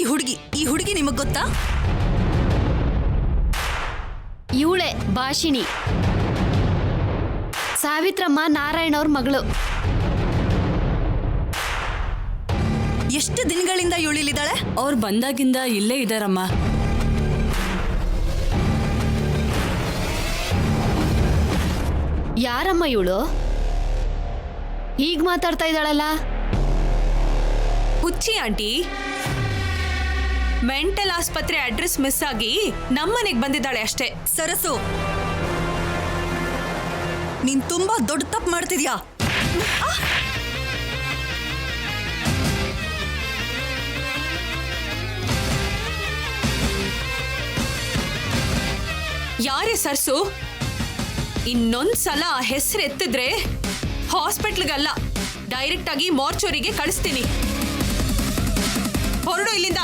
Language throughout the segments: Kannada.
ಹುಡುಗಿ ನಿಮಗ್ ಗೊತ್ತಾ? ಇವಳೆ ಭಾಷಿಣಿ, ಸಾವಿತ್ರಮ್ಮ ನಾರಾಯಣ ಅವ್ರ ಮಗಳು. ಎಷ್ಟು ದಿನಗಳಿಂದ ಇವಳಿದ್ದಾಳೆ? ಅವ್ರು ಬಂದಾಗಿಂದ ಇಲ್ಲೇ ಇದ್ದಾರಮ್ಮ. ಯಾರಮ್ಮ ಇವಳು? ಹೀಗ್ ಮಾತಾಡ್ತಾ ಇದ್ದಾಳಲ್ಲ? ಹುಚ್ಚಿ ಆಂಟಿ, ಮೆಂಟಲ್ ಆಸ್ಪತ್ರೆ ಅಡ್ರೆಸ್ ಮಿಸ್ ಆಗಿ ನಮ್ಮನೆಗೆ ಬಂದಿದ್ದಾಳೆ ಅಷ್ಟೇ. ಸರಸು, ನೀನ್ ತುಂಬಾ ದೊಡ್ಡ ತಪ್ಪು ಮಾಡ್ತಿದ್ಯಾ. ಯಾರೇ ಸರ್ಸು? ಇನ್ನೊಂದ್ಸಲ ಆ ಹೆಸರು ಎತ್ತಿದ್ರೆ ಹಾಸ್ಪಿಟ್ಲ್ಗಲ್ಲ, ಡೈರೆಕ್ಟ್ ಆಗಿ ಮಾರ್ಚುರಿಗೆ ಕಳಿಸ್ತೀನಿ. ಹೊರಡು ಇಲ್ಲಿಂದ.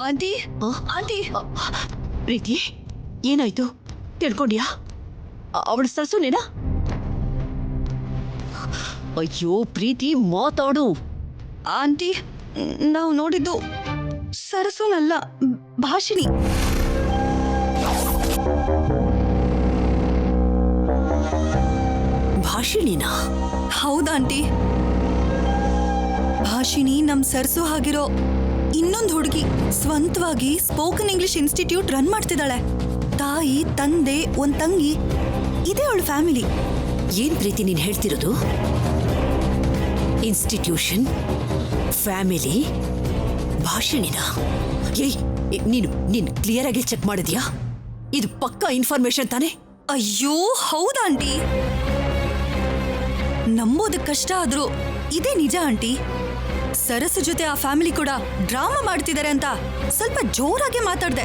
ಆಂಟಿ, ಆಂಟಿ, ಪ್ರೀತಿ, ಏನಾಯ್ತು? ತಿಳ್ಕೊಂಡ್ಯಾ? ಅವಳು ಸರಸುನೇನಾ? ಅಯ್ಯೋ ಪ್ರೀತಿ, ಮಾತಾಡು. ಆಂಟಿ, ನಾವು ನೋಡಿದ್ದು ಸರಸುನಲ್ಲ, ಭಾಷಿಣಿ. ಭಾಷಿಣಿನಾ? ಹೌದಾಂಟಿ, ಭಾಷಿಣಿ ನಮ್ ಸರಸು ಆಗಿರೋ ಇನ್ನೊಂದು ಹುಡುಗಿ. ಸ್ವಂತವಾಗಿ ಸ್ಪೋಕನ್ ಇಂಗ್ಲಿಷ್ ಇನ್ಸ್ಟಿಟ್ಯೂಟ್ ರನ್ ಮಾಡ್ತಿದ್ದಾಳೆ. ತಾಯಿ, ತಂದೆ, ಒಂದ್ ತಂಗಿ, ಇದೇ ಅವಳ ಫ್ಯಾಮಿಲಿ. ಏನ್ ಪ್ರೀತಿ ನೀನ್ ಹೇಳ್ತಿರೋದು? ಇನ್ಸ್ಟಿಟ್ಯೂಷನ್, ಫ್ಯಾಮಿಲಿ, ಭಾಷಿಣಿನ? ಏಯ್, ನೀನು ಕ್ಲಿಯರ್ ಆಗಿ ಚೆಕ್ ಮಾಡಿದ್ಯಾ? ಇದು ಪಕ್ಕಾ ಇನ್ಫಾರ್ಮೇಶನ್ ತಾನೆ? ಅಯ್ಯೋ ಹೌದಾಂಟಿ, ನಂಬೋದಕ್ಕೆ ಕಷ್ಟ ಆದ್ರೂ ಇದೇ ನಿಜ ಆಂಟಿ. ಸರಸು ಜೊತೆ ಆ ಫ್ಯಾಮಿಲಿ ಕೂಡ ಡ್ರಾಮಾ ಮಾಡ್ತಿದ್ದಾರೆ ಅಂತ ಸ್ವಲ್ಪ ಜೋರಾಗೆ ಮಾತಾಡ್ದೆ.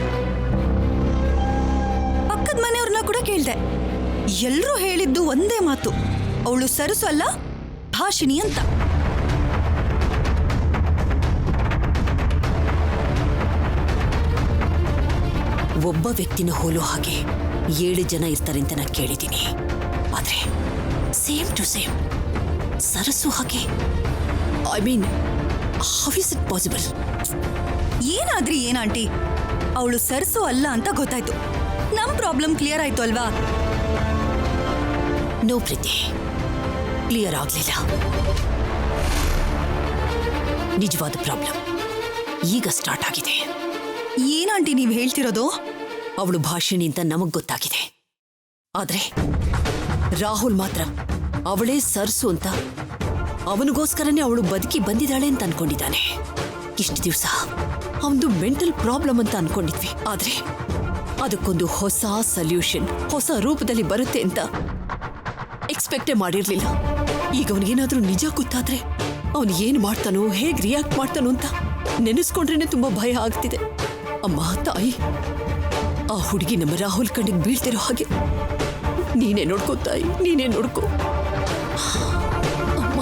ಪಕ್ಕದ ಮನೆಯವ್ರನ್ನ ಕೂಡ ಕೇಳ್ದೆ. ಎಲ್ರೂ ಹೇಳಿದ್ದು ಒಂದೇ ಮಾತು, ಅವಳು ಸರಸು ಅಲ್ಲ, ಭಾಷಿಣಿ ಅಂತ. ಒಬ್ಬ ವ್ಯಕ್ತಿನ ಹೋಲೋ ಹಾಗೆ 7 ಜನ ಇರ್ತಾರೆ ಅಂತ ನಾನು ಕೇಳಿದ್ದೀನಿ. ಆದ್ರೆ ಸೇಮ್ ಟು ಸೇಮ್ ಸರಸು ಹಾಗೆ, I mean, how is it possible? ಏನಾದ್ರಿ ಏನಾಂಟಿ, ಅವಳು ಸರಸು ಅಲ್ಲ ಅಂತ ಗೊತ್ತಾಯ್ತು. ನಮ್ ಪ್ರಾಬ್ಲಮ್ ಕ್ಲಿಯರ್ ಆಯ್ತು ಅಲ್ವಾ? ನೋ ಪ್ರೀತಿ, ಕ್ಲಿಯರ್ ಆಗ್ಲಿಲ್ಲ. ನಿಜವಾದ ಪ್ರಾಬ್ಲಮ್ ಈಗ ಸ್ಟಾರ್ಟ್ ಆಗಿದೆ. ಏನಾಂಟಿ ನೀವ್ ಹೇಳ್ತಿರೋದು? ಅವಳು ಭಾಷಿಣಿ ಅಂತ ನಮಗ್ ಗೊತ್ತಾಗಿದೆ. ಆದ್ರೆ ರಾಹುಲ್ ಮಾತ್ರ ಅವಳೇ ಸರಸು ಅಂತ, ಅವನಿಗೋಸ್ಕರನೇ ಅವಳು ಬದುಕಿ ಬಂದಿದ್ದಾಳೆ ಅಂತ ಅನ್ಕೊಂಡಿದ್ದಾನೆ. ಇಷ್ಟು ದಿವಸ ಅವನದು ಮೆಂಟಲ್ ಪ್ರಾಬ್ಲಮ್ ಅಂತ ಅನ್ಕೊಂಡಿದ್ವಿ. ಆದ್ರೆ ಅದಕ್ಕೊಂದು ಹೊಸ ಸೊಲ್ಯೂಷನ್, ಹೊಸ ರೂಪದಲ್ಲಿ ಬರುತ್ತೆ ಅಂತ ಎಕ್ಸ್ಪೆಕ್ಟೇ ಮಾಡಿರ್ಲಿಲ್ಲ. ಈಗ ಅವನಿಗೇನಾದ್ರೂ ನಿಜ ಗೊತ್ತಾದ್ರೆ ಅವನು ಏನ್ ಮಾಡ್ತಾನೋ, ಹೇಗ್ ರಿಯಾಕ್ಟ್ ಮಾಡ್ತಾನೋ ಅಂತ ನೆನೆಸ್ಕೊಂಡ್ರೇನೆ ತುಂಬಾ ಭಯ ಆಗ್ತಿದೆ. ಅಮ್ಮ ತಾಯಿ, ಆ ಹುಡುಗಿ ನಮ್ಮ ರಾಹುಲ್ ಕಣ್ಣಿಗೆ ಬೀಳ್ತಿರೋ ಹಾಗೆ ನೀನೇ ನೋಡ್ಕೋ ತಾಯಿ, ನೀನೇ ನೋಡ್ಕೋ. ಅಮ್ಮ,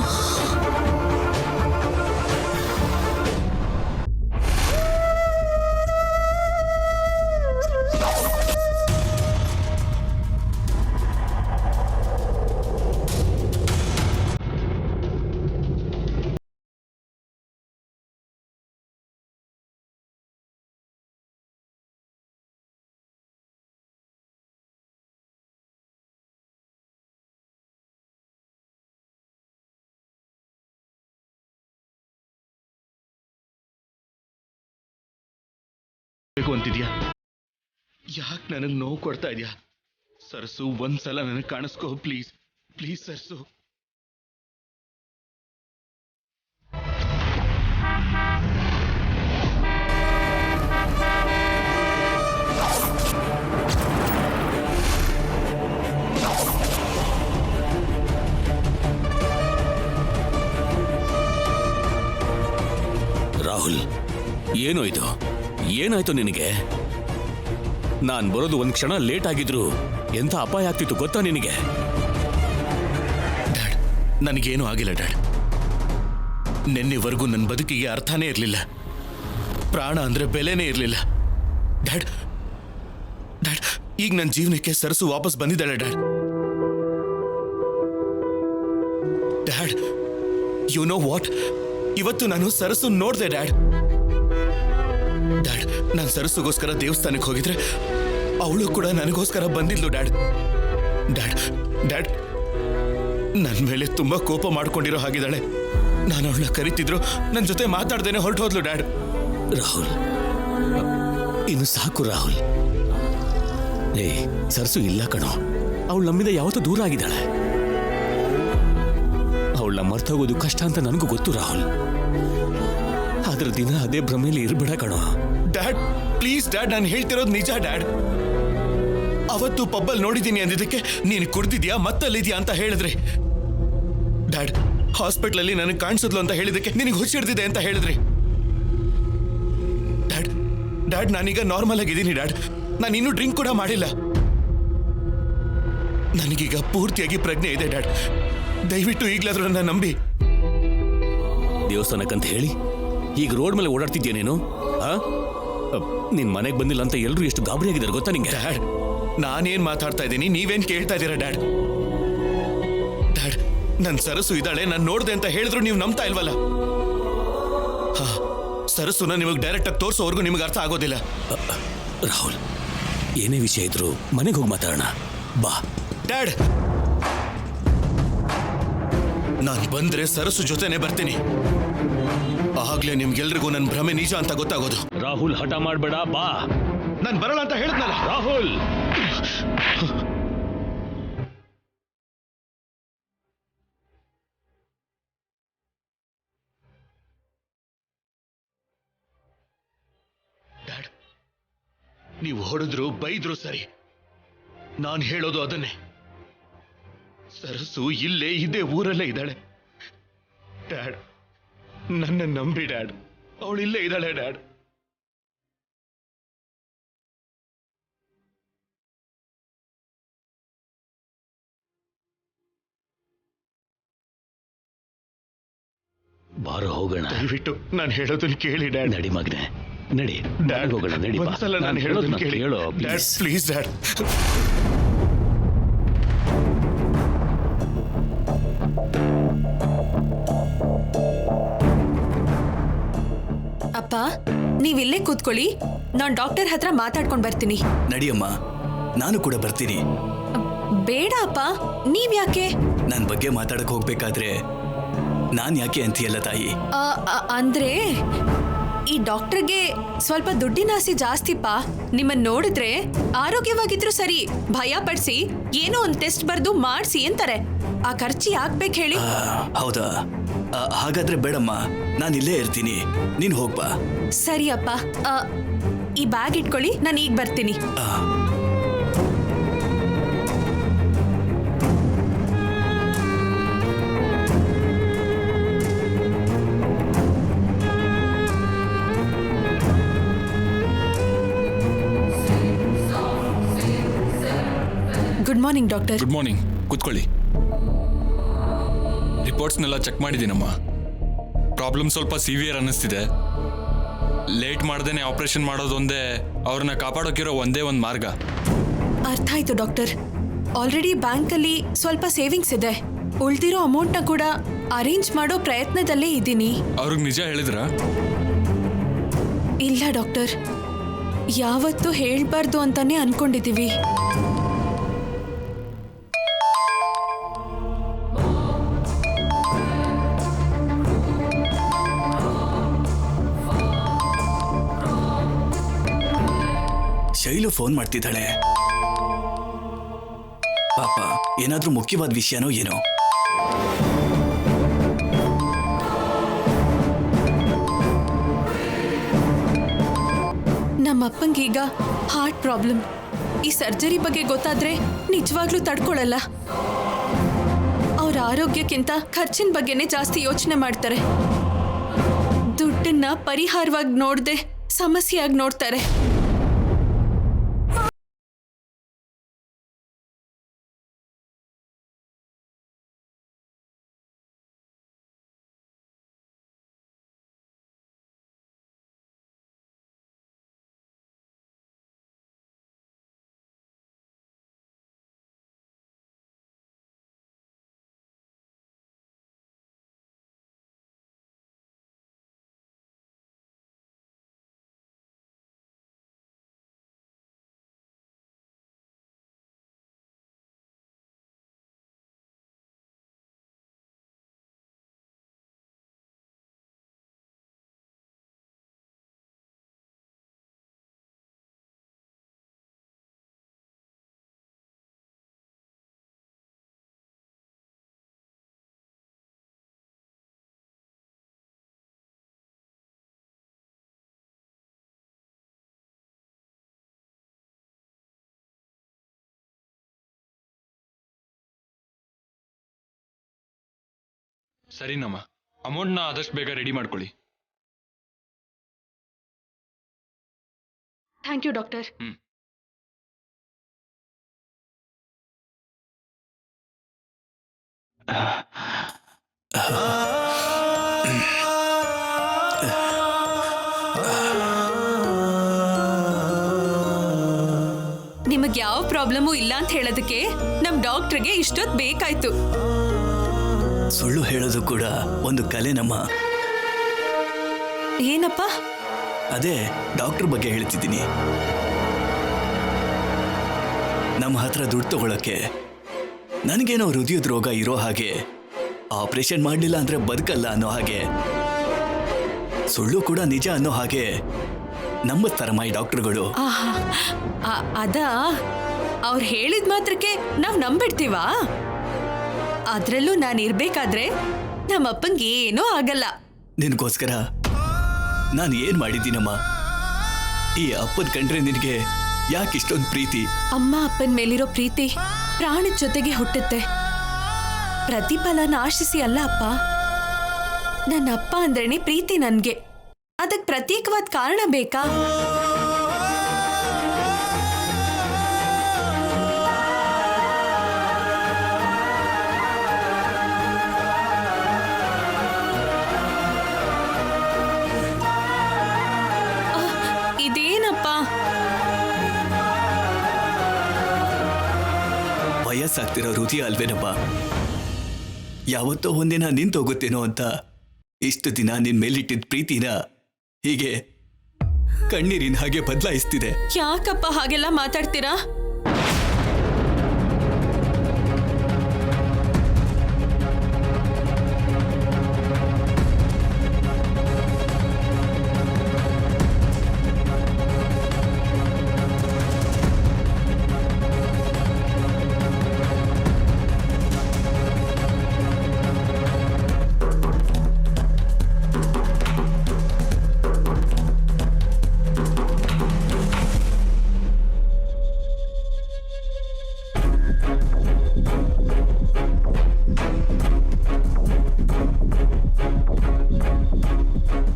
ಬೇಕು ಅಂತಿದ್ಯಾ? ಯಾಕೆ ನನಗೆ ನೋವು ಕೊಡ್ತಾ ಇದೆಯಾ? ಸರ್ಸು, ಒಂದ್ಸಲ ನನಗೆ ಕಾಣಿಸ್ಕೋ ಪ್ಲೀಸ್, ಪ್ಲೀಸ್ ಸರ್ಸು. ರಾಹುಲ್, ಏನೋ ಇದು? ಏನಾಯ್ತು ನಿನಗೆ? ನಾನ್ ಬರೋದು ಒಂದ್ ಕ್ಷಣ ಲೇಟ್ ಆಗಿದ್ರು ಎಂಥ ಅಪಾಯ ಆಗ್ತಿತ್ತು ಗೊತ್ತಾ ನಿನಗೆ? ಡ್ಯಾಡ್, ನನಗೇನು ಆಗಿಲ್ಲ ಡ್ಯಾಡ್. ನಿನ್ನೆವರೆಗೂ ನನ್ನ ಬದುಕಿಗೆ ಅರ್ಥನೇ ಇರಲಿಲ್ಲ. ಪ್ರಾಣ ಅಂದ್ರೆ ಬೆಲೆನೇ ಇರಲಿಲ್ಲ. ಡ್ಯಾಡ್ ಡ್ಯಾಡ್ ಈಗ ನನ್ನ ಜೀವನಕ್ಕೆ ಸರಸು ವಾಪಸ್ ಬಂದಿದ್ದಾಳೆ dad. Dad, you know what? ಇವತ್ತು ನಾನು ಸರಸು ನೋಡ್ದೆ ಡ್ಯಾಡ್. ಡ್ಯಾಡ್, ನಾನು ಸರಸುಗೋಸ್ಕರ ದೇವಸ್ಥಾನಕ್ಕೆ ಹೋಗಿದ್ರೆ ಅವಳು ಕೂಡ ನನಗೋಸ್ಕರ ಬಂದಿದ್ಲು ಡ್ಯಾಡ್. ಡ್ಯಾಡ್ ಡ್ಯಾಡ್ ನನ್ನ ಮೇಲೆ ತುಂಬಾ ಕೋಪ ಮಾಡ್ಕೊಂಡಿರೋ ಹಾಗಿದ್ದಾಳೆ. ನಾನು ಅವಳನ್ನ ಕರಿತಿದ್ರು ನನ್ನ ಜೊತೆ ಮಾತಾಡ್ದೇನೆ ಹೊರಟು ಹೋದ್ಲು ಡ್ಯಾಡ್. ರಾಹುಲ್, ಇನ್ನು ಸಾಕು ರಾಹುಲ್. ಏ, ಸರ್ಸು ಇಲ್ಲ ಕಣೋ. ಅವಳು ನಮ್ಮಿಂದ ಯಾವತ್ತೂ ದೂರ ಆಗಿದ್ದಾಳೆ. ಅವಳನ್ನ ಮರ್ತೋಗೋದು ಕಷ್ಟ ಅಂತ ನನಗೂ ಗೊತ್ತು ರಾಹುಲ್. ಆದ್ರೆ ದಿನ ಅದೇ ಭ್ರಮೆಯಲ್ಲಿ ಇರ್ಬೇಡ ಕಣೋ. ಡ್ಯಾಡ್ ಪ್ಲೀಸ್ ಡ್ಯಾಡ್, ನಾನು ಹೇಳ್ತಿರೋದು ನಿಜ ಡ್ಯಾಡ್. ಅವತ್ತು ಪಬ್ಬಲ್ ನೋಡಿದ್ದೀನಿ ಅಂದಿದ್ದಕ್ಕೆ ನೀನು ಕುಡ್ದಿದ್ಯಾ ಮತ್ತಲ್ಲಿದ್ಯಾ ಅಂತ ಹೇಳಿದ್ರಿ ಡ್ಯಾಡ್. ಹಾಸ್ಪಿಟ್ಲಲ್ಲಿ ನನಗೆ ಕಾಣಿಸಿದ್ಲು ಅಂತ ಹೇಳಿದಕ್ಕೆ ನಿನಗೆ ಹುಚ್ಚಿಡ್ದಿದೆ ಅಂತ ಹೇಳಿದ್ರಿ ಡ್ಯಾಡ್. ಡ್ಯಾಡ್, ನಾನೀಗ ನಾರ್ಮಲ್ ಆಗಿದ್ದೀನಿ ಡ್ಯಾಡ್. ನಾನು ಇನ್ನೂ ಡ್ರಿಂಕ್ ಕೂಡ ಮಾಡಿಲ್ಲ. ನನಗೀಗ ಪೂರ್ತಿಯಾಗಿ ಪ್ರಜ್ಞೆ ಇದೆ ಡ್ಯಾಡ್. ದಯವಿಟ್ಟು ಈಗಲಾದ್ರೂ ನನ್ನ ನಂಬಿ. ದೇವಸ್ಥಾನಕ್ಕಂತ ಹೇಳಿ ಈಗ ರೋಡ್ ಮೇಲೆ ಓಡಾಡ್ತಿದ್ಯಾ ನೀನು? ನಿನ್ ಮನೆಗೆ ಬಂದಿಲ್ಲ ಅಂತ ಎಲ್ರು ಎಷ್ಟು ಗಾಬರಿ ಆಗಿದ್ದಾರೆ ಗೊತ್ತಾ ನಿಂಗೆ? ಡ್ಯಾಡ್, ನಾನೇನ್ ಮಾತಾಡ್ತಾ ಇದ್ದೀನಿ, ನೀವೇನ್ ಕೇಳ್ತಾ ಇದ್ದೀರಾ ಡ್ಯಾಡ್? ಡ್ಯಾಡ್, ನನ್ ಸರಸು ಇದ್ದಾಳೆ, ನಾನು ನೋಡ್ದೆ ಅಂತ ಹೇಳಿದ್ರು ನೀವು ನಂಬ್ತಾ ಇಲ್ವಲ್ಲ? ಸರಸುನ ನಿಮಗೆ ಡೈರೆಕ್ಟ್ ಆಗಿ ತೋರಿಸೋವರೆಗೂ ನಿಮಗೆ ಅರ್ಥ ಆಗೋದಿಲ್ಲ. ರಾಹುಲ್, ಏನೇ ವಿಷಯ ಇದ್ರು ಮನೆಗೆ ಹೋಗಿ ಮಾತಾಡೋಣ ಬಾ. ಡ್ಯಾಡ್, ನಾನು ಬಂದ್ರೆ ಸರಸು ಜೊತೆನೆ ಬರ್ತೀನಿ. ಆಗ್ಲೇ ನಿಮ್ಗೆಲ್ರಿಗೂ ನನ್ನ ಭ್ರಮೆ ನಿಜ ಅಂತ ಗೊತ್ತಾಗೋದು. ರಾಹುಲ್, ಹಠ ಮಾಡ್ಬೇಡ, ಬಾ. ನಾನು ಬರಲ್ಲ ಅಂತ ಹೇಳಿದ್ನಲ್ಲ ರಾಹುಲ್. ಡ್ಯಾಡ್, ನೀವು ಹೊಡೆದ್ರು ಬೈದ್ರು ಸರಿ, ನಾನು ಹೇಳೋದು ಅದನ್ನೇ. ಸರಸು ಇಲ್ಲೇ ಇದೇ ಊರಲ್ಲೇ ಇದ್ದಾಳೆ ಡ್ಯಾಡ್. ನನ್ನ ನಂಬಿ ಡ್ಯಾಡ್, ಅವಳು ಇಲ್ಲೇ ಇದ್ದಾಳೆ ಡ್ಯಾಡ್. ಬಾರೋ ಹೋಗೋಣ. ದಯವಿಟ್ಟು ನಾನು ಹೇಳೋದನ್ನ ಕೇಳಿ ಡ್ಯಾಡ್. ನಡಿ ಮಗನೆ, ನಡಿ ಡ್ಯಾಡ್, ಹೋಗೋಣ. ನಡಿ, ಒಂದ್ಸಲ ನಾನು ಹೇಳೋದನ್ನ ಕೇಳಿ. ಹೇಳೋ ಡ್ಯಾಡ್, ಪ್ಲೀಸ್ ಡ್ಯಾಡ್. ಅಪ್ಪ, ನೀವಿಲ್ಲೇ ಕೂತ್ಕೊಳ್ಳಿ, ನಾನು ಡಾಕ್ಟರ್ ಹತ್ರ ಮಾತಾಡ್ಕೊಂಡು ಬರ್ತೀನಿ. ನಡಿಯಮ್ಮ, ನಾನು ಕೂಡ ಬರ್ತೀನಿ. ಬೇಡ ಅಪ್ಪ, ನೀವ್ಯಾಕೆ? ನನ್ನ ಬಗ್ಗೆ ಮಾತಾಡಕ್ ಹೋಗ್ಬೇಕಾದ್ರೆ ನಾನ್ ಯಾಕೆ ಅಂತೀಯಲ್ಲ ತಾಯಿ? ಅಂದ್ರೆ ಈ ಡಾಕ್ಟರ್ಗೆ ಸ್ವಲ್ಪ ದುಡ್ಡಿನ ಆಸೆ ಜಾಸ್ತಿಪ್ಪ. ನಿಮ್ಮನ್ನ ನೋಡಿದ್ರೆ ಆರೋಗ್ಯವಾಗಿದ್ರು ಸರಿ, ಭಯ ಪಡಿಸಿ ಏನೋ ಒಂದು ಟೆಸ್ಟ್ ಬರ್ದು ಮಾಡಿಸಿ ಅಂತಾರೆ. ಆ ಖರ್ಚು ಯಾಕ್ಬೇಕು ಹೇಳಿ? ಹೌದಾ? ಹಾಗಾದ್ರೆ ಬೇಡಮ್ಮ, ನಾನು ಇಲ್ಲೇ ಇರ್ತೀನಿ, ನೀನ್ ಹೋಗ್ಬಾ. ಸರಿ ಅಪ್ಪ, ಈ ಬ್ಯಾಗ್ ಇಟ್ಕೊಳ್ಳಿ, ನಾನು ಈಗ ಬರ್ತೀನಿ. Good morning doctor. Good morning, ಕೂತ್ಕೊಳ್ಳಿ. ರಿಪೋರ್ಟ್ಸ್ನೆಲ್ಲ ಚೆಕ್ ಮಾಡಿದ್ದೀನಮ್ಮ. ಪ್ರಾಬ್ಲಮ್ ಸ್ವಲ್ಪ ಸಿವಿಯರ್ ಅನ್ನಿಸ್ತಿದೆ. ಲೇಟ್ ಮಾಡ್ದೇನೆ ಆಪರೇಷನ್ ಮಾಡೋದೊಂದೇ ಅವ್ರನ್ನ ಕಾಪಾಡೋಕಿರೋ ಒಂದೇ ಒಂದು ಮಾರ್ಗ. ಅರ್ಥ ಆಯ್ತು ಡಾಕ್ಟರ್. ಆಲ್ರೆಡಿ ಬ್ಯಾಂಕಲ್ಲಿ ಸ್ವಲ್ಪ ಸೇವಿಂಗ್ಸ್ ಇದೆ. ಉಳ್ದಿರೋ ಅಮೌಂಟ್ನ ಕೂಡ ಅರೇಂಜ್ ಮಾಡೋ ಪ್ರಯತ್ನದಲ್ಲೇ ಇದ್ದೀನಿ. ಅವ್ರಿಗೆ ನಿಜ ಹೇಳಿದ್ರಾ? ಇಲ್ಲ ಡಾಕ್ಟರ್, ಯಾವತ್ತೂ ಹೇಳ್ಬಾರ್ದು ಅಂತಾನೆ ಅನ್ಕೊಂಡಿದೀವಿ. ಶೈಲು ಫೋನ್ ಮಾಡ್ತಿದ್ದಾಳೆ. ಪಾಪ ಏನಾದ್ರೂ ಮುಖ್ಯವಾದ ವಿಷಯನೋ ಏನೋ. ನಮ್ಮಪ್ಪಂಗೀಗ ಹಾರ್ಟ್ ಪ್ರಾಬ್ಲಮ್. ಈ ಸರ್ಜರಿ ಬಗ್ಗೆ ಗೊತ್ತಾದ್ರೆ ನಿಜವಾಗ್ಲೂ ತಡ್ಕೊಳಲ್ಲ. ಅವ್ರ ಆರೋಗ್ಯಕ್ಕಿಂತ ಖರ್ಚಿನ ಬಗ್ಗೆನೇ ಜಾಸ್ತಿ ಯೋಚನೆ ಮಾಡ್ತಾರೆ. ದುಡ್ಡನ್ನ ಪರಿಹಾರವಾಗಿ ನೋಡದೆ ಸಮಸ್ಯೆಯಾಗಿ ನೋಡ್ತಾರೆ. ಸರಿನಮ್ಮ, ಅಮೌಂಟ್ನ ಆದಷ್ಟು ಬೇಗ ರೆಡಿ ಮಾಡ್ಕೊಳ್ಳಿ. Thank you doctor. ನಿಮಗೆ ಯಾವ ಪ್ರಾಬ್ಲಮೂ ಇಲ್ಲ ಅಂತ ಹೇಳೋದಕ್ಕೆ ನಮ್ ಡಾಕ್ಟರ್ಗೆ ಇಷ್ಟೊತ್ತು ಬೇಕಾಯ್ತು. ಸುಳ್ಳು ಹೇಳೋದು ಕೂಡ ಒಂದು ಕಲೆನಮ್ಮ. ಏನಪ್ಪ? ಅದೇ ಡಾಕ್ಟರ್ ಬಗ್ಗೆ ಹೇಳ್ತಿದ್ದೀನಿ. ನಮ್ಮ ಹತ್ರ ದುಡ್ಡು ತಗೊಳಕ್ಕೆ ನನಗೇನೋ ಹೃದಯದ ರೋಗ ಇರೋ ಹಾಗೆ, ಆಪರೇಷನ್ ಮಾಡಲಿಲ್ಲ ಅಂದ್ರೆ ಬದುಕಲ್ಲ ಅನ್ನೋ ಹಾಗೆ, ಸುಳ್ಳು ಕೂಡ ನಿಜ ಅನ್ನೋ ಹಾಗೆ ನಂಬುತ್ತಾರಮ್ಮ ಈ ಡಾಕ್ಟರ್ಗಳು. ಅದ ಅವ್ರು ಹೇಳಿದ ಮಾತ್ರಕ್ಕೆ ನಾವ್ ನಂಬಿಡ್ತೀವಾ? ಅದ್ರಲ್ಲೂ ನಾನು ಇರ್ಬೇಕಾದ್ರೆ ನಮ್ಮಪ್ಪಂಗೆ ಏನೂ ಆಗಲ್ಲ. ನಿನಗೋಸ್ಕರ ನಾನು ಏನ್ ಮಾಡಿದ್ದೀನಮ್ಮ? ಈ ಅಪ್ಪನ ಕಂಡ್ರೆ ನಿನಗೆ ಯಾಕೆ ಇಷ್ಟೊಂದು ಪ್ರೀತಿ? ಅಮ್ಮ ಅಪ್ಪನ ಮೇಲಿರೋ ಪ್ರೀತಿ ಪ್ರಾಣದ ಜೊತೆಗೆ ಹುಟ್ಟುತ್ತೆ. ಪ್ರತಿಫಲನ ಆಶಿಸಿ ಅಲ್ಲ ಅಪ್ಪ. ನನ್ನ ಅಪ್ಪ ಅಂದ್ರೇನೆ ಪ್ರೀತಿ ನನ್ಗೆ. ಅದಕ್ಕೆ ಪ್ರತ್ಯೇಕವಾದ ಕಾರಣ ಬೇಕಾ? ಇದೇನಪ್ಪ? ವಯಸ್ಸಾಗ್ತಿರೋ ಹೃದಯ ಅಲ್ವೇನಪ್ಪ? ಯಾವತ್ತೋ ಒಂದಿನ ನಿಂತೋಗುತ್ತೇನೋ ಅಂತ ಇಷ್ಟು ದಿನ ನಿನ್ ಮೇಲಿಟ್ಟಿದ್ದ ಪ್ರೀತಿನ ಹೀಗೆ ಕಣ್ಣೀರಿನ ಹಾಗೆ ಬದಲಾಯಿಸ್ತಿದೆ. ಯಾಕಪ್ಪ ಹಾಗೆಲ್ಲ ಮಾತಾಡ್ತೀರಾ?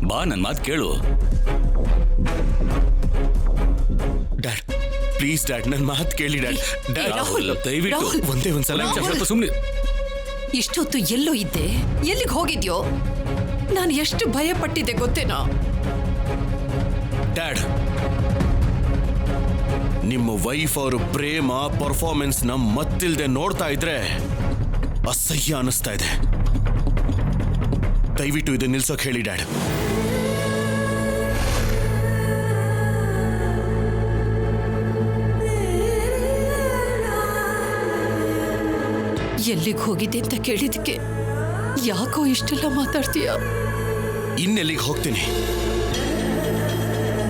ಬಾ, ನನ್ನ ಮಾತು ಕೇಳು. ಡ್ಯಾಡ್ ಪ್ಲೀಸ್ ಡ್ಯಾಡ್, ನನ್ನ ಮಾತು ಕೇಳಿ ಡ್ಯಾಡ್. ಡ್ಯಾಡ್ ದಯವಿಟ್ಟು ಒಂದೇ ಒಂದ್ಸಲ ಸ್ವಲ್ಪ ಸುಮ್ಮನೆ. ಇಷ್ಟೊತ್ತು ಎಲ್ಲೋ ಇದ್ದೆ, ಎಲ್ಲಿಗೆ ಹೋಗಿದ್ಯೋ? ನಾನು ಎಷ್ಟು ಭಯ ಪಟ್ಟಿದ್ದೆ ಗೊತ್ತೇನೋ? ಡ್ಯಾಡ್, ನಿಮ್ಮ ವೈಫ್ ಅವರು ಪ್ರೇಮ ಪರ್ಫಾರ್ಮೆನ್ಸ್ ಮತ್ತಿಲ್ದೆ ನೋಡ್ತಾ ಇದ್ರೆ ಅಸಹ್ಯ ಅನಿಸ್ತಾ ಇದೆ. ದಯವಿಟ್ಟು ಇದು ನಿಲ್ಸೋಕ್ ಹೇಳಿ ಡ್ಯಾಡ್. ಎಲ್ಲಿಗೆ ಹೋಗಿದ್ದೆ ಅಂತ ಕೇಳಿದಕ್ಕೆ ಯಾಕೋ ಇಷ್ಟೆಲ್ಲ ಮಾತಾಡ್ತೀಯ? ಇನ್ನೆಲ್ಲಿಗೆ ಹೋಗ್ತೀನಿ?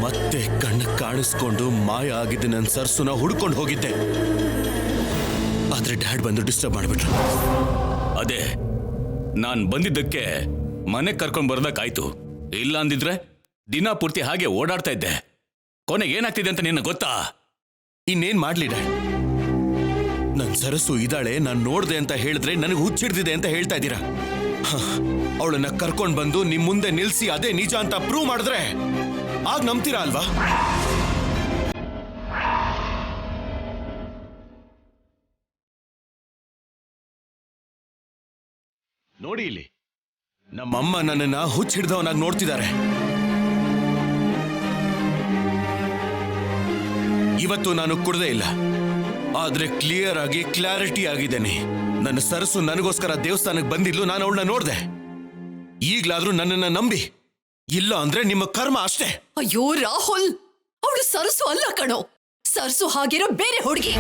ಮತ್ತೆ ಮತ್ತೆ ಕಣ್ಣು ಕಾಣಿಸ್ಕೊಂಡು ಮಾಯ ಆಗಿದ್ದೆ ನನ್ನ ಸರ್ಸುನ ಹುಡ್ಕೊಂಡು ಹೋಗಿದ್ದೆ. ಆದ್ರೆ ಡ್ಯಾಡ್ ಬಂದು ಡಿಸ್ಟರ್ಬ್ ಮಾಡಿಬಿಟ್ರು. ಅದೇ ನಾನ್ ಬಂದಿದ್ದಕ್ಕೆ ಮನೆಗೆ ಕರ್ಕೊಂಡ್ ಬರ್ದಕ್ಕಾಯ್ತು. ಇಲ್ಲ ಅಂದಿದ್ರೆ ದಿನ ಪೂರ್ತಿ ಹಾಗೆ ಓಡಾಡ್ತಾ ಇದ್ದೆ. ಕೊನೆಗೆ ಏನಾಗ್ತಿದೆ ಅಂತ ನಿನ್ನ ಗೊತ್ತಾ? ಇನ್ನೇನ್ ಮಾಡ್ಲಿ ಡ್ಯಾಡ್? ನನ್ ಸರಸು ಇದ್ದಾಳೆ, ನಾನ್ ನೋಡ್ದೆ ಅಂತ ಹೇಳಿದ್ರೆ ನನಗೆ ಹುಚ್ಚಿಡ್ದಿದೆ ಅಂತ ಹೇಳ್ತಾ ಇದ್ದೀರಾ? ಅವಳನ್ನ ಕರ್ಕೊಂಡ್ ಬಂದು ನಿಮ್ ಮುಂದೆ ನಿಲ್ಸಿ ಅದೇ ನಿಜ ಅಂತ ಪ್ರೂವ್ ಮಾಡಿದ್ರೆ ಆಗ ನಂಬ್ತೀರಾ ಅಲ್ವಾ? ನೋಡಿ ಇಲ್ಲಿ, ನಮ್ಮಮ್ಮ ನನ್ನನ್ನ ಹುಚ್ಚ ಹಿಡ್ದವನಾಗಿ ನೋಡ್ತಿದ್ದಾರೆ. ಇವತ್ತು ನಾನು ಕುಡ್ದೇ ಇಲ್ಲ, ಆದ್ರೆ ಕ್ಲಿಯರ್ ಆಗಿ ಕ್ಲಾರಿಟಿ ಆಗಿದ್ದೇನೆ. ನನ್ನ ಸರಸು ನನಗೋಸ್ಕರ ದೇವಸ್ಥಾನಕ್ಕೆ ಬಂದಿದ್ಲು, ನಾನು ಅವಳನ್ನ ನೋಡ್ದೆ. ಈಗ್ಲಾದ್ರೂ ನನ್ನನ್ನ ನಂಬಿ, ಇಲ್ಲ ಅಂದ್ರೆ ನಿಮ್ಮ ಕರ್ಮ ಅಷ್ಟೇ. ಅಯ್ಯೋ ರಾಹುಲ್, ಅವಳು ಸರಸು ಅಲ್ಲ ಕಣೋ. ಸರ್ಸು ಹಾಗಿರೋ ಬೇರೆ ಹುಡುಗಿ.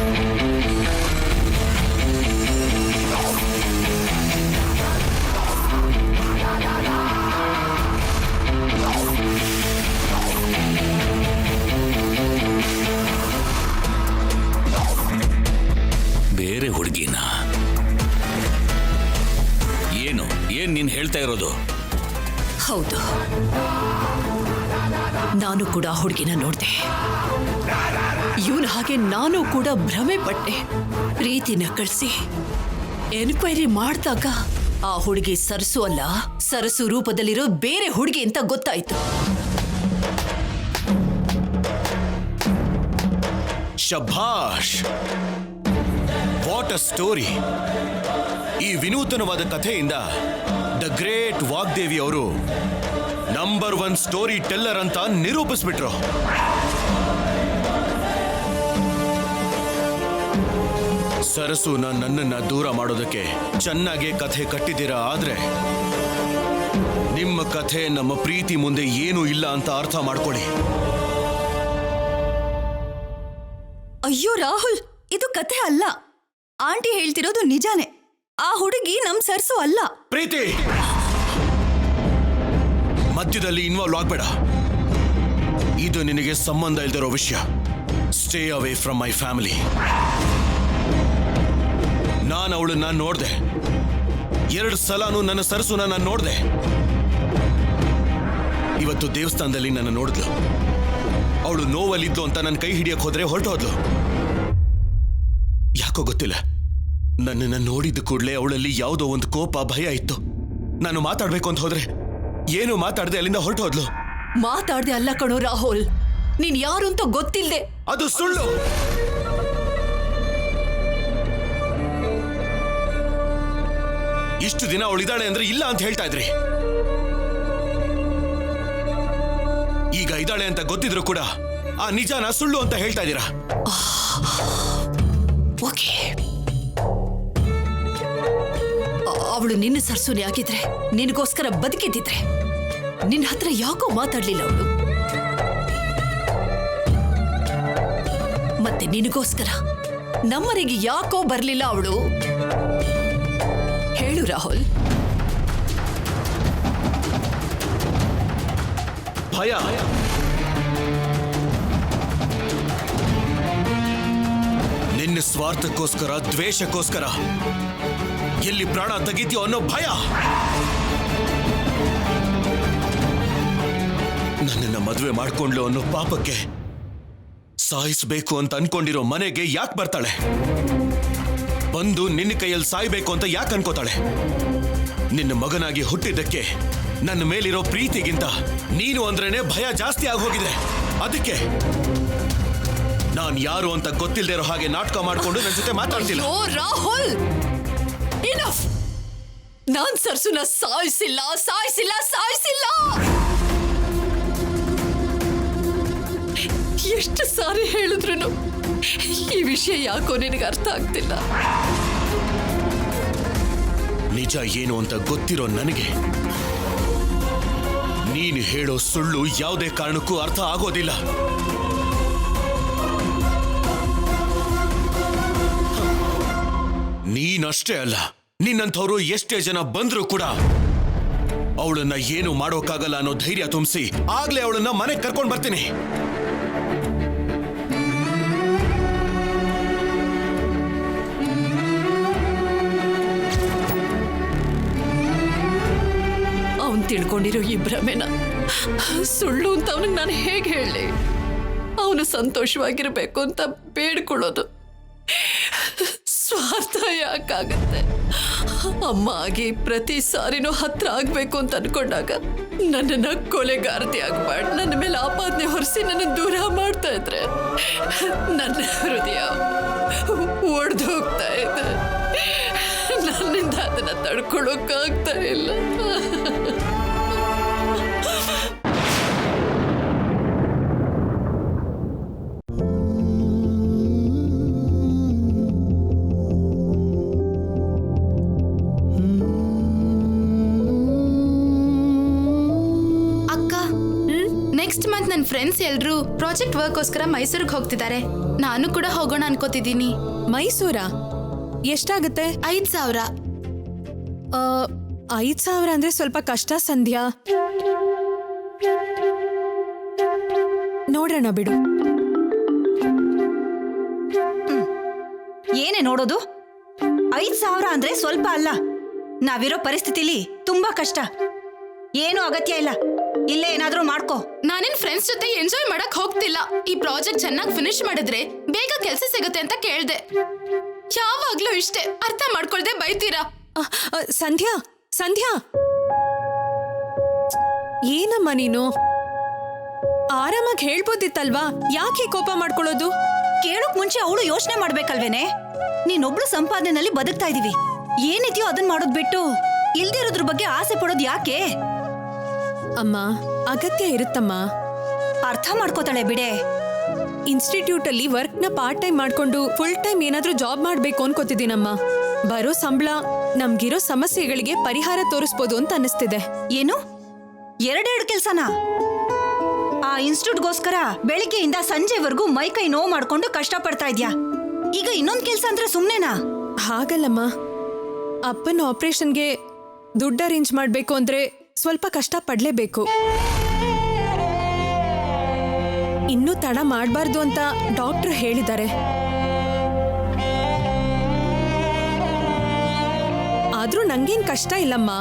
ಬೇರೆ ಹುಡುಗಿನ? ಏನ್ ನೀನ್ ಹೇಳ್ತಾ ಇರೋದು? ಹೌದು, ನಾನು ಕೂಡ ಹುಡುಗಿನ ನೋಡ್ದೆ. ಇವನ ಹಾಗೆ ನಾನು ಕೂಡ ಭ್ರಮೆ ಪಟ್ಟೆ. ಪ್ರೀತಿನ ಕಳಿಸಿ ಎನ್ಕ್ವೈರಿ ಮಾಡಿದಾಗ ಆ ಹುಡುಗಿ ಸರಸು ಅಲ್ಲ, ಸರಸು ರೂಪದಲ್ಲಿರೋ ಬೇರೆ ಹುಡುಗಿ ಅಂತ ಗೊತ್ತಾಯ್ತು. ಶಭಾಷ್, ವಾಟ್ ಅ ಸ್ಟೋರಿ! ಈ ವಿನೂತನವಾದ ಕಥೆಯಿಂದ ದ ಗ್ರೇಟ್ ವಾಗ್ದೇವಿ ಅವರು ನಂಬರ್ 1 ಸ್ಟೋರಿ ಟೆಲ್ಲರ್ ಅಂತ ನಿರೂಪಿಸ್ಬಿಟ್ರು. ಸರಸುನ ನನ್ನನ್ನ ದೂರ ಮಾಡೋದಕ್ಕೆ ಚೆನ್ನಾಗೇ ಕಥೆ ಕಟ್ಟಿದ್ದೀರಾ. ಆದ್ರೆ ನಿಮ್ಮ ಕಥೆ ನಮ್ಮ ಪ್ರೀತಿ ಮುಂದೆ ಏನೂ ಇಲ್ಲ ಅಂತ ಅರ್ಥ ಮಾಡ್ಕೊಳ್ಳಿ. ಅಯ್ಯೋ ರಾಹುಲ್, ಇದು ಕಥೆ ಅಲ್ಲ. ಆಂಟಿ ಹೇಳ್ತಿರೋದು ನಿಜಾನೇ. ಆ ಹುಡುಗಿ ನಮ್ ಸರ್ಸು ಅಲ್ಲ. ಪ್ರೀತಿ, ಮಧ್ಯದಲ್ಲಿ ಇನ್ವಾಲ್ವ್ ಆಗ್ಬೇಡ. ಇದು ನಿನಗೆ ಸಂಬಂಧ ಇಲ್ದಿರೋ ವಿಷಯ. Stay away from my family. ನಾನು ಅವಳನ್ನ ನೋಡ್ದೆ, 2 ಸಲನೂ ನನ್ನ ಸರಸುನ ನಾನು ನೋಡ್ದೆ. ಇವತ್ತು ದೇವಸ್ಥಾನದಲ್ಲಿ ನನ್ನ ನೋಡಿದ್ಲು. ಅವಳು ನೋವಲ್ಲಿದ್ದು ಅಂತ ನನ್ನ ಕೈ ಹಿಡಿಯಕ್ ಹೋದ್ರೆ ಹೊರಟೋದ್ಲು. ಯಾಕೋ ಗೊತ್ತಿಲ್ಲ, ನನ್ನನ್ನು ನೋಡಿದ ಕೂಡಲೇ ಅವಳಲ್ಲಿ ಯಾವುದೋ ಒಂದು ಕೋಪ, ಭಯ ಇತ್ತು. ನಾನು ಮಾತಾಡ್ಬೇಕು ಅಂತ ಹೋದ್ರೆ ಏನು ಮಾತಾಡದೆ ಅಲ್ಲಿಂದ ಹೊರಟೋದ್ಲು. ಮಾತಾಡ್ದೆ ಅಲ್ಲ ಕಣೋ ರಾಹುಲ್, ನೀನ್ ಯಾರು ಅಂತ ಗೊತ್ತಿಲ್ದೆ. ಅದು ಸುಳ್ಳು. ಇಷ್ಟು ದಿನ ಅವಳಿದ್ದಾಳೆ ಅಂದ್ರೆ ಇಲ್ಲ ಅಂತ ಹೇಳ್ತಾ ಇದ್ರಿ. ಈಗ ಇದ್ದಾಳೆ ಅಂತ ಗೊತ್ತಿದ್ರು ಕೂಡ ಆ ನಿಜಾನ ಸುಳ್ಳು ಅಂತ ಹೇಳ್ತಾ ಇದ್ದೀರಾ. ಓಕೆ, ಅವಳು ನಿನ್ನ ಸರ್ಸುನೆ ಆಗಿದ್ರೆ, ನಿನಗೋಸ್ಕರ ಬದುಕಿದ್ದಿದ್ರೆ ನಿನ್ನ ಹತ್ರ ಯಾಕೋ ಮಾತಾಡ್ಲಿಲ್ಲ ಅವಳು. ಮತ್ತೆ ನಿನಗೋಸ್ಕರ ನಮ್ಮನೆಗೆ ಯಾಕೋ ಬರ್ಲಿಲ್ಲ ಅವಳು. ಹೇಳು ರಾಹುಲ್. ಭಯ. ನಿನ್ನ ಸ್ವಾರ್ಥಕ್ಕೋಸ್ಕರ, ದ್ವೇಷಕ್ಕೋಸ್ಕರ ಎಲ್ಲಿ ಪ್ರಾಣ ತೆಗಿತೀಯೋ ಅನ್ನೋ ಭಯ. ನನ್ನನ್ನ ಮದುವೆ ಮಾಡ್ಕೊಂಡ್ಲು ಅನ್ನೋ ಪಾಪಕ್ಕೆ ಸಾಯಿಸ್ಬೇಕು ಅಂತ ಅನ್ಕೊಂಡಿರೋ ಮನೆಗೆ ಯಾಕೆ ಬರ್ತಾಳೆ? ಬಂದು ನಿನ್ನ ಕೈಯಲ್ಲಿ ಸಾಯ್ಬೇಕು ಅಂತ ಯಾಕೆ ಅನ್ಕೋತಾಳೆ? ನಿನ್ನ ಮಗನಾಗಿ ಹುಟ್ಟಿದ್ದಕ್ಕೆ ನನ್ನ ಮೇಲಿರೋ ಪ್ರೀತಿಗಿಂತ ನೀನು ಅಂದ್ರೇನೆ ಭಯ ಜಾಸ್ತಿ ಆಗೋಗಿದೆ. ಅದಕ್ಕೆ ನಾನ್ ಯಾರು ಅಂತ ಗೊತ್ತಿಲ್ಲದೆ ಇರೋ ಹಾಗೆ ನಾಟಕ ಮಾಡ್ಕೊಂಡು ನನ್ನ ಜೊತೆ ಮಾತಾಡ್ತಿಲ್ಲ. ಓ ರಾಹುಲ್, ಇನಫ್. ನಾನ್ ಸರ್ಸುನ ಸಾಯಿಸಿಲ್ಲ. ಎಷ್ಟು ಸಾರಿ ಹೇಳಿದ್ರು ಈ ವಿಷಯ ಯಾಕೋ ನಿನಗೆ ಅರ್ಥ ಆಗ್ತಿಲ್ಲ. ನಿಜ ಏನು ಅಂತ ಗೊತ್ತಿರೋ ನನಗೆ ನೀನು ಹೇಳೋ ಸುಳ್ಳು ಯಾವುದೇ ಕಾರಣಕ್ಕೂ ಅರ್ಥ ಆಗೋದಿಲ್ಲ. ನೀನಷ್ಟೇ ಅಲ್ಲ, ನಿನ್ನಂಥವ್ರು ಎಷ್ಟೇ ಜನ ಬಂದ್ರೂ ಕೂಡ ಅವಳನ್ನ ಏನು ಮಾಡೋಕ್ಕಾಗಲ್ಲ ಅನ್ನೋ ಧೈರ್ಯ ತುಂಬಿಸಿ ಆಗ್ಲೇ ಅವಳನ್ನ ಮನೆಗೆ ಕರ್ಕೊಂಡು ಬರ್ತೀನಿ. ತಿಳ್ಕೊಂಡಿರೋ ಈ ಭ್ರಮೆನ ಸುಳ್ಳು ಅಂತ ಅವನಿಗೆ ನಾನು ಹೇಗೆ ಹೇಳಿ? ಅವನು ಸಂತೋಷವಾಗಿರ್ಬೇಕು ಅಂತ ಬೇಡ್ಕೊಳ್ಳೋದು ಸ್ವಾರ್ಥ ಯಾಕಾಗತ್ತೆ? ಅಮ್ಮ ಆಗಿ ಪ್ರತಿ ಸಾರಿನೂ ಹತ್ರ ಆಗ್ಬೇಕು ಅಂತ ಅನ್ಕೊಂಡಾಗ ನನ್ನನ್ನ ಕೊಲೆಗಾರತಿ ಆಗ್ಬಾರ್ದು, ನನ್ನ ಮೇಲೆ ಆಪಾದನೆ ಹೊರಿಸಿ ನನ್ನ ದೂರ ಮಾಡ್ತಾ ಇದ್ರೆ ನನ್ನ ಹೃದಯ ಒಡೆದು ಹೋಗ್ತಾ ಇದೆ. ನನ್ನಿಂದ ಅದನ್ನ ತಡ್ಕೊಳ್ಳೋಕ್ಕಾಗ್ತಾ ಇಲ್ಲ. ನೆಕ್ಸ್ಟ್ ಮಂತ್ ನನ್ನ ಫ್ರೆಂಡ್ಸ್ ಎಲ್ರು ಪ್ರಾಜೆಕ್ಟ್ ವರ್ಕ್ಗೋಸ್ಕರ ಮೈಸೂರಿಗೆ ಹೋಗ್ತಿದ್ದಾರೆ. ನಾನು ಕೂಡ ಹೋಗೋಣ ಅನ್ಕೋತಿದ್ದೀನಿ. ಮೈಸೂರಾ? ಎಷ್ಟಾಗುತ್ತೆ? 5,000. 5,000 ಅಂದ್ರೆ ಸ್ವಲ್ಪ ಕಷ್ಟ ಸಂಧ್ಯಾ. ನೋಡೋಣ ಬಿಡು. ಏನೇ ನೋಡೋದು? 5,000 ಅಂದ್ರೆ ಸ್ವಲ್ಪ ಅಲ್ಲ. ನಾವಿರೋ ಪರಿಸ್ಥಿತಿಲಿ ತುಂಬಾ ಕಷ್ಟ. ಏನು ಅಗತ್ಯ ಇಲ್ಲ, ಇಲ್ಲೇ ಏನಾದ್ರೂ ಮಾಡ್ಕೋ. ನಾನೇನ್ ಫ್ರೆಂಡ್ಸ್ ಜೊತೆ ಎಂಜಾಯ್ ಮಾಡಕ್ ಹೋಗ್ತಿಲ್ಲ. ಈ ಪ್ರಾಜೆಕ್ಟ್ ಚೆನ್ನಾಗಿ ಫಿನಿಶ್ ಮಾಡಿದ್ರೆ ಬೇಗ ಕೆಲಸ ಸಿಗುತ್ತೆ ಅಂತ ಕೇಳ್ದೆ. ಯಾವಾಗ್ಲೂ ಇಷ್ಟೇ, ಅರ್ಥ ಮಾಡ್ಕೊಳ್ದೆ ಬೈತೀರಾ. ಸಂಧ್ಯಾ ಸಂಧ್ಯಾ, ಏನಮ್ಮ ನೀನು? ಆರಾಮಾಗಿ ಹೇಳ್ಬೋದಿತ್ತಲ್ವಾ, ಯಾಕೆ ಕೋಪ ಮಾಡ್ಕೊಳ್ಳೋದು? ಕೇಳೋಕ್ ಮುಂಚೆ ಅವಳು ಯೋಚನೆ ಮಾಡ್ಬೇಕಲ್ವೇನೆ? ನೀನೊಬ್ಳು ಸಂಪಾದನೆಯಲ್ಲಿ ಬದುಕ್ತಾ ಇದೀವಿ, ಏನಿದೆಯೋ ಅದನ್ನ ಮಾಡೋದ್ ಬಿಟ್ಟು ಇಲ್ದಿರೋದ್ರ ಬಗ್ಗೆ ಆಸೆ ಪಡೋದು ಯಾಕೆ? ಅಮ್ಮ, ಅಗತ್ಯ ಇರುತ್ತಮ್ಮ. ಅರ್ಥ ಮಾಡ್ಕೋತಾಳೆ ಬಿಡೆ. ಇನ್ಸ್ಟಿಟ್ಯೂಟ್ ಅಲ್ಲಿ ವರ್ಕ್ ನ ಪಾರ್ಟ್ ಟೈಮ್ ಮಾಡ್ಕೊಂಡು ಫುಲ್ ಟೈಮ್ ಏನಾದ್ರೂ ಜಾಬ್ ಮಾಡ್ಬೇಕು ಅನ್ಕೋತಿದ್ದೀನಮ್ಮ. ಬರೋ ಸಂಬಳ ನಮ್ಗಿರೋ ಸಮಸ್ಯೆಗಳಿಗೆ ಪರಿಹಾರ ತೋರಿಸ್ಬೋದು ಅಂತ ಅನಿಸ್ತಿದೆ. ಏನು 2 ಕೆಲ್ಸನಾ? ಆ ಇನ್ಸ್ಟಿಟ್ಯೂಟ್ಗೋಸ್ಕರ ಬೆಳಿಗ್ಗೆಯಿಂದ ಸಂಜೆವರೆಗೂ ಮೈಕೈ ನೋವು ಮಾಡ್ಕೊಂಡು ಕಷ್ಟ ಪಡ್ತಾ ಇದ್ಯಾ? ಈಗ ಇನ್ನೊಂದ್ ಕೆಲ್ಸ ಅಂದ್ರೆ ಸುಮ್ನೆನಾ? ಹಾಗಲ್ಲಮ್ಮ, ಅಪ್ಪನ ಆಪರೇಷನ್ಗೆ ದುಡ್ಡು ಅರೇಂಜ್ ಮಾಡ್ಬೇಕು ಅಂದ್ರೆ ಸ್ವಲ್ಪ ಕಷ್ಟ ಪಡ್ಲೇಬೇಕು. ಇನ್ನೂ ತಡ ಮಾಡಬಾರ್ದು ಅಂತ ಡಾಕ್ಟರ್ ಹೇಳಿದ್ದಾರೆ. ಆದ್ರೂ ನಂಗೇನ್ ಕಷ್ಟ ಇಲ್ಲಮ್ಮ.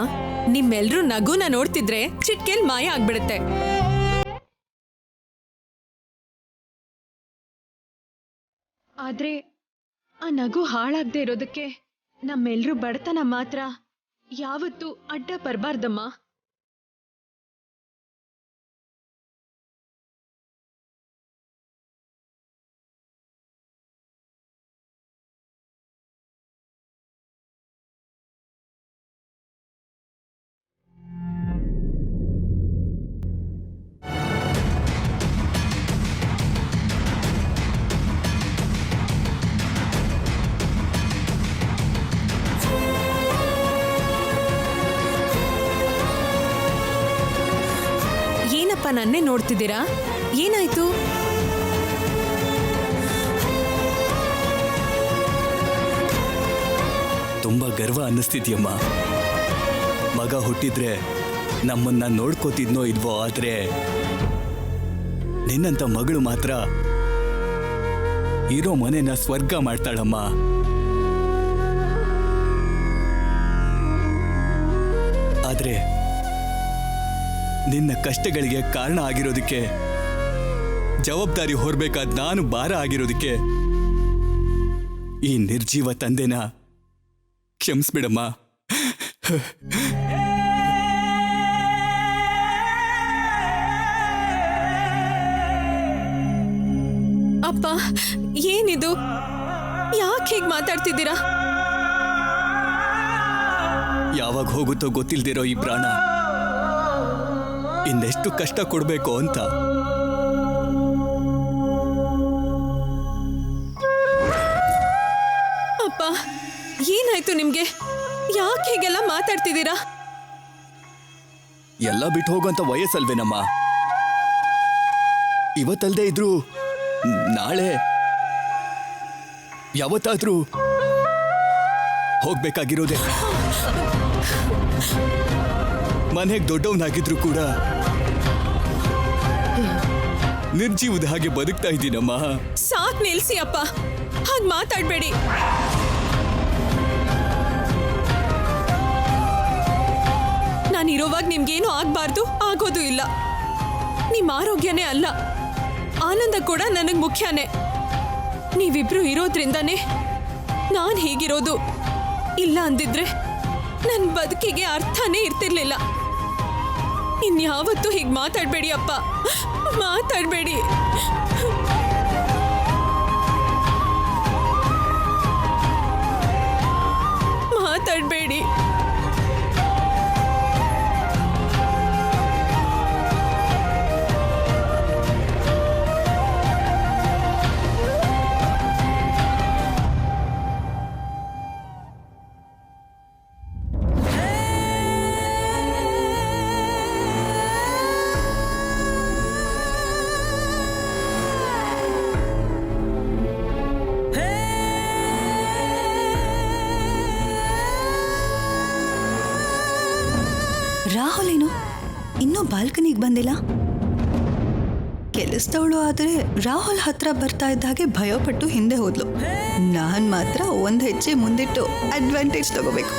ನಿಮ್ಮೆಲ್ರೂ ನಗುನ ನೋಡ್ತಿದ್ರೆ ಚಿಟ್ಕೆಲ್ ಮಾಯ ಆಗ್ಬಿಡುತ್ತೆ. ಆದ್ರೆ ಆ ನಗು ಹಾಳಾಗದೆ ಇರೋದಕ್ಕೆ ನಮ್ಮೆಲ್ರೂ ಬಡತನ ಮಾತ್ರ ಯಾವತ್ತೂ ಅಡ್ಡ ಬರಬಾರ್ದಮ್ಮ. ನನ್ನೇ ನೋಡ್ತಿದ್ದೀರಾ? ಏನಾಯ್ತು? ತುಂಬಾ ಗರ್ವ ಅನ್ನಿಸ್ತಿದ್ಯಮ್ಮ. ಮಗ ಹುಟ್ಟಿದ್ರೆ ನಮ್ಮನ್ನ ನೋಡ್ಕೋತಿದ್ನೋ ಇಲ್ವೋ, ಆದ್ರೆ ನಿನ್ನಂತ ಮಗಳು ಮಾತ್ರ ಇರೋ ಮನೆನ ಸ್ವರ್ಗ ಮಾಡ್ತಾಳಮ್ಮ. ಆದ್ರೆ ನಿನ್ನ ಕಷ್ಟಗಳಿಗೆ ಕಾರಣ ಆಗಿರೋದಕ್ಕೆ, ಜವಾಬ್ದಾರಿ ಹೊರಬೇಕಾದ ನಾನು ಭಾರ ಆಗಿರೋದಕ್ಕೆ ಈ ನಿರ್ಜೀವ ತಂದೆನ ಕ್ಷಮಿಸ್ಬಿಡಮ್ಮ. ಅಪ್ಪ, ಏನಿದು? ಯಾಕೆ ಹೀಗೆ ಮಾತಾಡ್ತಿದ್ದೀರಾ? ಯಾವಾಗ ಹೋಗುತ್ತೋ ಗೊತ್ತಿಲ್ದಿರೋ ಈ ಪ್ರಾಣ ಇನ್ನೆಷ್ಟು ಕಷ್ಟ ಕೊಡ್ಬೇಕು ಅಂತ. ಅಪ್ಪ, ಏನಾಯ್ತು ನಿಮ್ಗೆ? ಯಾಕೆ ಹೀಗೆಲ್ಲ ಮಾತಾಡ್ತಿದ್ದೀರಾ? ಎಲ್ಲ ಬಿಟ್ಟು ಹೋಗುವಂತ ವಯಸ್ಸಲ್ವೇನಮ್ಮ. ಇವತ್ತಲ್ದೇ ಇದ್ರು ನಾಳೆ ಯಾವತ್ತಾದ್ರೂ ಹೋಗ್ಬೇಕಾಗಿರೋದೆ. ಮನೆಗೆ ದೊಡ್ಡವನಾಗಿದ್ರು ಕೂಡ ನಿರ್ಜೀವದ ಹಾಗೆ ಬದುಕ್ತಾ ಇದ್ದೀನಮ್ಮ. ಸಾಕ್ ನಿಲ್ಸಿ ಅಪ್ಪ, ಹಾಗೆ ಮಾತಾಡ್ಬೇಡಿ. ನಾನಿರೋ ಇರೋವಾಗ ನಿಮ್ಗೇನು ಆಗ್ಬಾರ್ದು, ಆಗೋದು ಇಲ್ಲ. ನಿಮ್ಮ ಆರೋಗ್ಯನೇ ಅಲ್ಲ, ಆನಂದ ಕೂಡ ನನಗೆ ಮುಖ್ಯನೇ. ನೀವಿಬ್ರು ಇರೋದ್ರಿಂದಾನೇ ನಾನು ಹೀಗಿರೋದು. ಇಲ್ಲ ಅಂದಿದ್ರೆ ನನ್ನ ಬದುಕಿಗೆ ಅರ್ಥನೇ ಇರ್ತಿರ್ಲಿಲ್ಲ. ಇನ್ಯಾವತ್ತೂ ಹೀಗೆ ಮಾತಾಡಬೇಡಿ ಅಪ್ಪ, ಮಾತಾಡಬೇಡಿ. ಮಾತಾಡಬೇಡಿ. ರಾಹುಲ್ ಏನು ಇನ್ನೂ ಬಾಲ್ಕನಿಗೆ ಬಂದಿಲ್ಲ? ಕೆಲಸದವಳು ಆದರೆ ರಾಹುಲ್ ಹತ್ರ ಬರ್ತಾ ಇದ್ದ ಹಾಗೆ ಭಯಪಟ್ಟು ಹಿಂದೆ ಹೋದ್ಲು. ನಾನ್ ಮಾತ್ರ ಒಂದ್ ಹೆಜ್ಜೆ ಮುಂದಿಟ್ಟು ಅಡ್ವಾಂಟೇಜ್ ತಗೋಬೇಕು.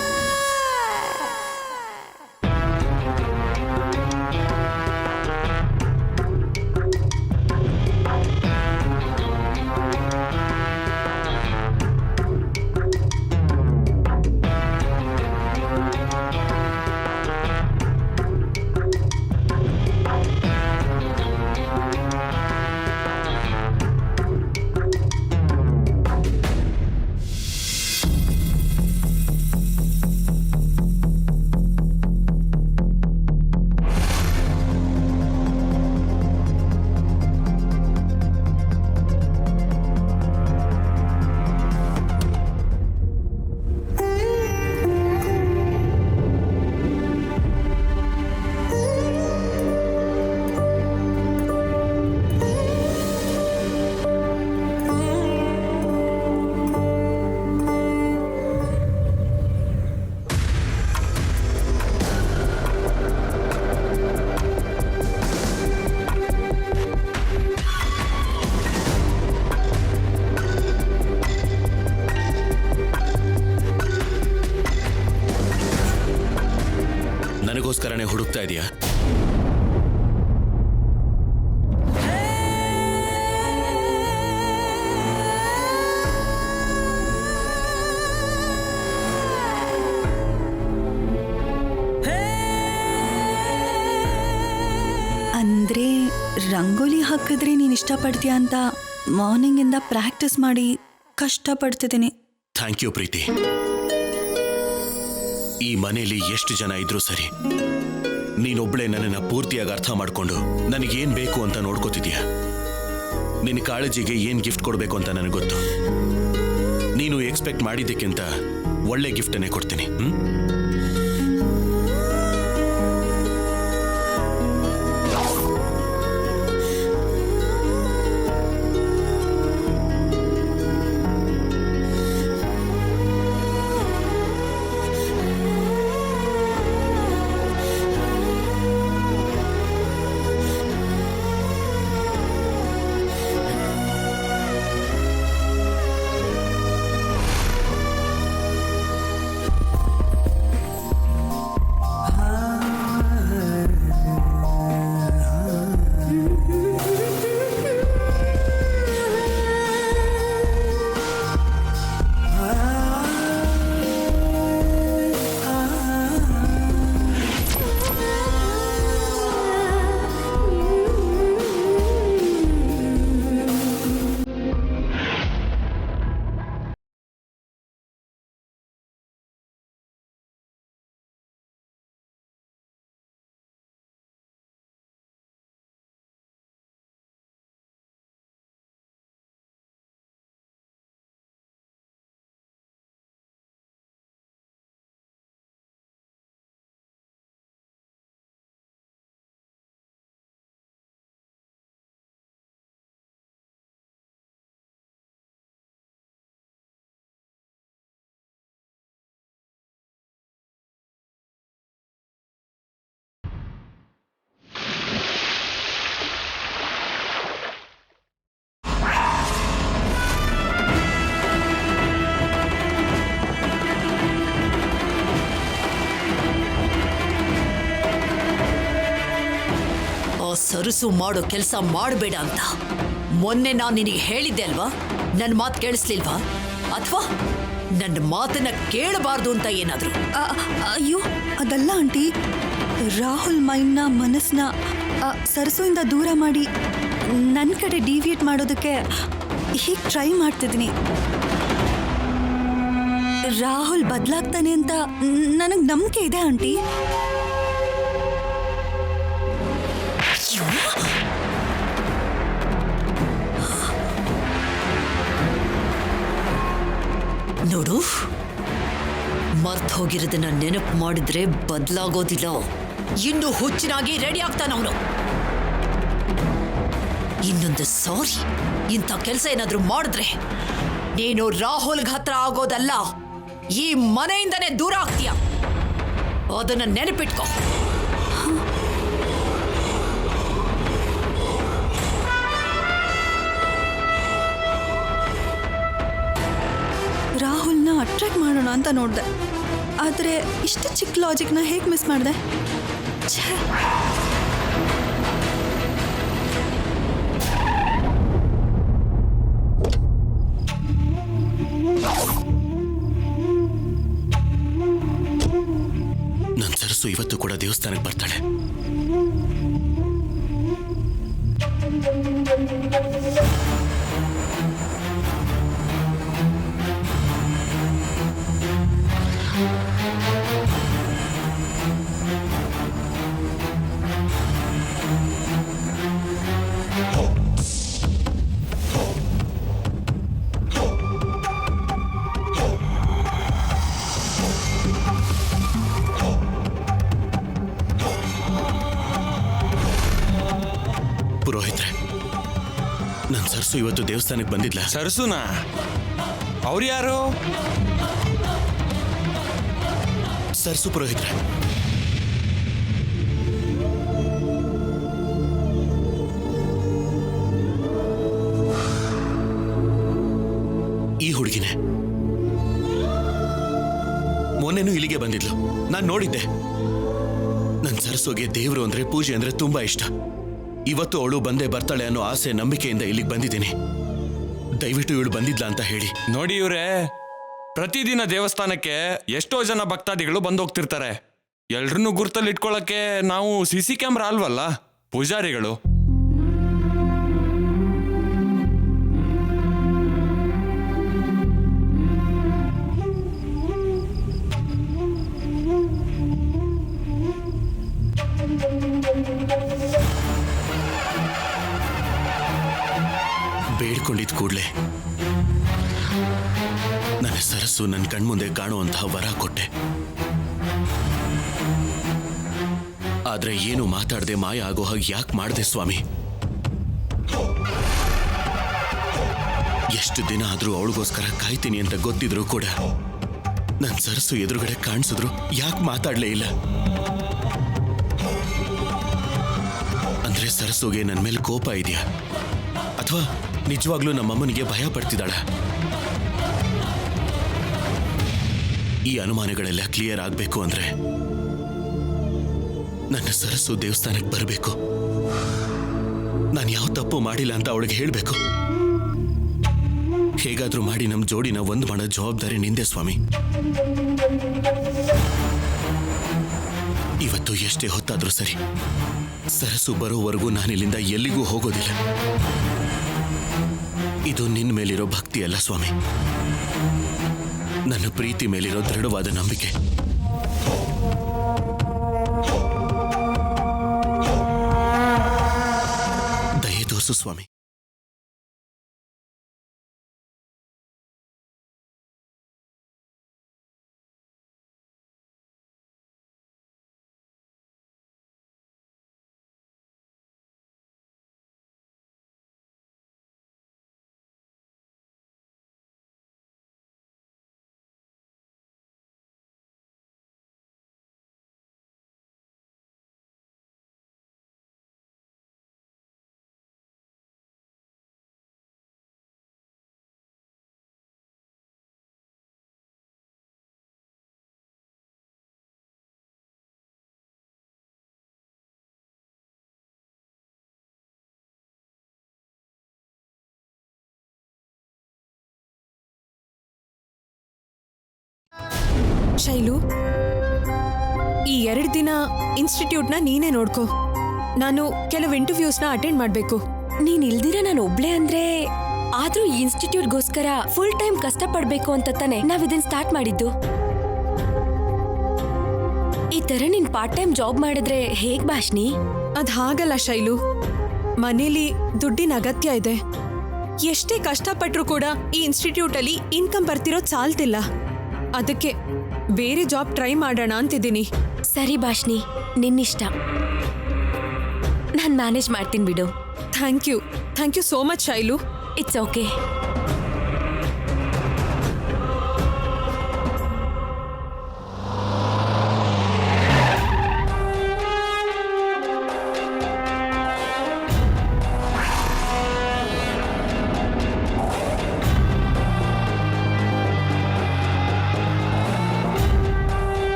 ನನಗೋಸ್ಕರನೇ ಹುಡುಕ್ತಾ ಇದೆಯಾ? ಅಂದ್ರೆ ರಂಗೋಲಿ ಹಾಕಿದ್ರೆ ನೀನು ಇಷ್ಟಪಡ್ತೀಯ ಅಂತ ಮಾರ್ನಿಂಗ್ ಇಂದ ಪ್ರಾಕ್ಟೀಸ್ ಮಾಡಿ ಕಷ್ಟಪಡ್ತಿದ್ದೀನಿ. ಥ್ಯಾಂಕ್ ಯು ಪ್ರೀತಿ. ಈ ಮನೆಯಲ್ಲಿ ಎಷ್ಟು ಜನ ಇದ್ರೂ ಸರಿ, ನೀನೊಬ್ಳೆ ನನ್ನನ್ನು ಪೂರ್ತಿಯಾಗಿ ಅರ್ಥ ಮಾಡ್ಕೊಂಡು ನನಗೇನ್ ಬೇಕು ಅಂತ ನೋಡ್ಕೋತಿದ್ಯಾ. ನಿನ್ನ ಕಾಳಜಿಗೆ ಏನ್ ಗಿಫ್ಟ್ ಕೊಡಬೇಕು ಅಂತ ನನಗೆ ಗೊತ್ತು. ನೀನು ಎಕ್ಸ್ಪೆಕ್ಟ್ ಮಾಡಿದ್ದಕ್ಕಿಂತ ಒಳ್ಳೆ ಗಿಫ್ಟನ್ನೇ ಕೊಡ್ತೀನಿ. ಸರಸು ಮಾಡೋ ಕೆಲಸ ಮಾಡಬೇಡ ಅಂತ ಮೊನ್ನೆ ನಾನು ನಿನಗೆ ಹೇಳಿದ್ದೆ ಅಲ್ವಾ? ನನ್ನ ಮಾತು ಕೇಳಿಸ್ಲಿಲ್ವಾ? ಅಥವಾ ನನ್ನ ಮಾತನ್ನ ಕೇಳಬಾರ್ದು ಅಂತ ಏನಾದ್ರು? ಅಯ್ಯೋ ಅದಲ್ಲ ಆಂಟಿ, ರಾಹುಲ್ ಮೈಂಡ್ನ ಮನಸ್ಸನ್ನ ಸರಸುವಿಂದ ದೂರ ಮಾಡಿ ನನ್ನ ಕಡೆ ಡಿವಿಯೇಟ್ ಮಾಡೋದಕ್ಕೆ ಹೀಗೆ ಟ್ರೈ ಮಾಡ್ತಿದ್ದೀನಿ. ರಾಹುಲ್ ಬದಲಾಗ್ತಾನೆ ಅಂತ ನನಗೆ ನಂಬಿಕೆ ಇದೆ ಆಂಟಿ. ನೋಡು, ಮರ್ತ್ ಹೋಗಿರೋದನ್ನ ನೆನಪು ಮಾಡಿದ್ರೆ ಬದಲಾಗೋದಿಲ್ಲ. ಇನ್ನು ಹುಚ್ಚಿನಾಗಿ ರೆಡಿ ಆಗ್ತಾನವನು. ಇನ್ನೊಂದು ಸಾರಿ ಇಂಥ ಕೆಲಸ ಏನಾದ್ರೂ ಮಾಡಿದ್ರೆ ನೀನು ರಾಹುಲ್ಗೆ ಹತ್ರ ಆಗೋದಲ್ಲ, ಈ ಮನೆಯಿಂದನೇ ದೂರ ಆಗ್ತೀಯ. ಅದನ್ನ ನೆನಪಿಟ್ಕೋ. ರಾಹುಲ್ನ ಅಟ್ರಾಕ್ಟ್ ಮಾಡೋಣ ಅಂತ ನೋಡಿದೆ, ಆದರೆ ಇಷ್ಟು ಚಿಕ್ಕ ಲಾಜಿಕ್ನ ಹೇಗೆ ಮಿಸ್ ಮಾಡಿದೆ? ನನ್ನ ಸರಸು ಇವತ್ತು ಕೂಡ ದೇವಸ್ಥಾನಕ್ಕೆ ಬರ್ತಾಳೆ. ಪುರೋಹಿತ್ರೆ, ನನ್ನ ಸರ್ಸು ಇವತ್ತು ದೇವಸ್ಥಾನಕ್ಕೆ ಬಂದಿದ್ಲ? ಸರಸುನಾ? ಅವ್ರು ಯಾರು? ಸರ್ಸು ಪುರೋಹಿತ್ರೆ. ಈ ಹುಡುಗಿನೇ ಮೊನ್ನೆನೂ ಇಲ್ಲಿಗೆ ಬಂದಿದ್ಲು, ನಾನು ನೋಡಿದ್ದೆ. ನನ್ನ ಸರ್ಸುಗೆ ದೇವರು ಅಂದ್ರೆ ಪೂಜೆ ಅಂದ್ರೆ ತುಂಬಾ ಇಷ್ಟ. ಇವತ್ತು ಅವಳು ಬಂದೇ ಬರ್ತಾಳೆ ಅನ್ನೋ ಆಸೆ ನಂಬಿಕೆಯಿಂದ ಇಲ್ಲಿಗೆ ಬಂದಿದ್ದೀನಿ. ದಯವಿಟ್ಟು ಇವಳು ಬಂದಿದ್ಲ ಅಂತ ಹೇಳಿ. ನೋಡಿ ಇವ್ರೆ, ಪ್ರತಿದಿನ ದೇವಸ್ಥಾನಕ್ಕೆ ಎಷ್ಟೋ ಜನ ಭಕ್ತಾದಿಗಳು ಬಂದೋಗ್ತಿರ್ತಾರೆ. ಎಲ್ರನ್ನೂ ಗುರ್ತಲ್ಲಿ ಇಟ್ಕೊಳ್ಳಕ್ಕೆ ನಾವು CC ಕ್ಯಾಮ್ರಾ ಅಲ್ವಲ್ಲ ಪೂಜಾರಿಗಳು. ಬೇಡ್ಕೊಂಡಿದ್ ಕೂಡ್ಲೆ ನನ್ನ ಸರಸ್ಸು ನನ್ನ ಕಣ್ಮುಂದೆ ಕಾಣುವಂತಹ ವರ ಕೊಟ್ಟೆ. ಆದ್ರೆ ಏನು ಮಾತಾಡದೆ ಮಾಯ ಆಗೋ ಹಾಗೆ ಯಾಕೆ ಮಾಡಿದೆ ಸ್ವಾಮಿ? ಎಷ್ಟು ದಿನ ಆದ್ರೂ ಅವಳಿಗೋಸ್ಕರ ಕಾಯ್ತೀನಿ ಅಂತ ಗೊತ್ತಿದ್ರು ಕೂಡ ನನ್ನ ಸರಸ್ಸು ಎದುರುಗಡೆ ಕಾಣಿಸಿದ್ರು ಯಾಕೆ ಮಾತಾಡ್ಲೇ ಇಲ್ಲ? ಅಂದ್ರೆ ಸರಸ್ಸುಗೆ ನನ್ನ ಮೇಲೆ ಕೋಪ ಇದೆಯಾ, ಅಥವಾ ನಿಜವಾಗ್ಲೂ ನಮ್ಮಮ್ಮನಿಗೆ ಭಯ ಪಡ್ತಿದ್ದಾಳ? ಈ ಅನುಮಾನಗಳೆಲ್ಲ ಕ್ಲಿಯರ್ ಆಗ್ಬೇಕು ಅಂದ್ರೆ ನನ್ನ ಸರಸ್ಸು ದೇವಸ್ಥಾನಕ್ಕೆ ಬರಬೇಕು. ನಾನು ಯಾವ ತಪ್ಪು ಮಾಡಿಲ್ಲ ಅಂತ ಅವಳಿಗೆ ಹೇಳಬೇಕು. ಹೇಗಾದ್ರೂ ಮಾಡಿ ನಮ್ಮ ಜೋಡಿನ ಒಂದು ಮಾಡೋ ಜವಾಬ್ದಾರಿ ನಿಂದೆ ಸ್ವಾಮಿ. ಇವತ್ತು ಎಷ್ಟೇ ಹೊತ್ತಾದ್ರೂ ಸರಿ, ಸರಸ್ಸು ಬರೋವರೆಗೂ ನಾನಿಲ್ಲಿಂದ ಎಲ್ಲಿಗೂ ಹೋಗೋದಿಲ್ಲ. ಇದು ನಿನ್ನ ಮೇಲಿರೋ ಭಕ್ತಿ ಅಲ್ಲ ಸ್ವಾಮಿ, ನನ್ನ ಪ್ರೀತಿ ಮೇಲಿರೋ ದೃಢವಾದ ನಂಬಿಕೆ. ದಯೆ ತೋರಿಸು ಸ್ವಾಮಿ. ಶೈಲು, ಈ 2 ದಿನ ಇನ್ಸ್ಟಿಟ್ಯೂಟ್ನ ನೀನೇ ನೋಡ್ಕೋ. ನಾನು ಕೆಲವು ಇಂಟರ್ವ್ಯೂಸ್ನ ಅಟೆಂಡ್ ಮಾಡಬೇಕು. ನೀನ್ ಇಲ್ದಿರ ನಾನು ಒಬ್ಳೆ ಅಂದ್ರೆ, ಆದ್ರೂ ಈ ಇನ್ಸ್ಟಿಟ್ಯೂಟ್ಗೋಸ್ಕರ ಫುಲ್ ಟೈಮ್ ಕಷ್ಟಪಡ್ಬೇಕು ಅಂತ ತಾನೆ ನಾವ್ ಇದನ್ನ ಸ್ಟಾರ್ಟ್ ಮಾಡಿದ್ದು. ಈ ತರ ನೀನ್ ಪಾರ್ಟ್ ಟೈಮ್ ಜಾಬ್ ಮಾಡಿದ್ರೆ ಹೇಗ್ ಭಾಷಿಣಿ? ಅದ್ ಹಾಗಲ್ಲ ಶೈಲು, ಮನೇಲಿ ದುಡ್ಡಿನ ಅಗತ್ಯ ಇದೆ. ಎಷ್ಟೇ ಕಷ್ಟಪಟ್ರು ಕೂಡ ಈ ಇನ್ಸ್ಟಿಟ್ಯೂಟ್ ಅಲ್ಲಿ ಇನ್ಕಮ್ ಬರ್ತಿರೋದ್ ಸಾಲ್ತಿಲ್ಲ. ಅದಕ್ಕೆ ಬೇರೆ ಜಾಬ್ ಟ್ರೈ ಮಾಡೋಣ ಅಂತಿದ್ದೀನಿ. ಸರಿ ಭಾಷಿಣಿ, ನಿನ್ನಿಷ್ಟ. ನಾನ್ ಮ್ಯಾನೇಜ್ ಮಾಡ್ತೀನಿ ಬಿಡು. Thank you so much Shailu. It's okay.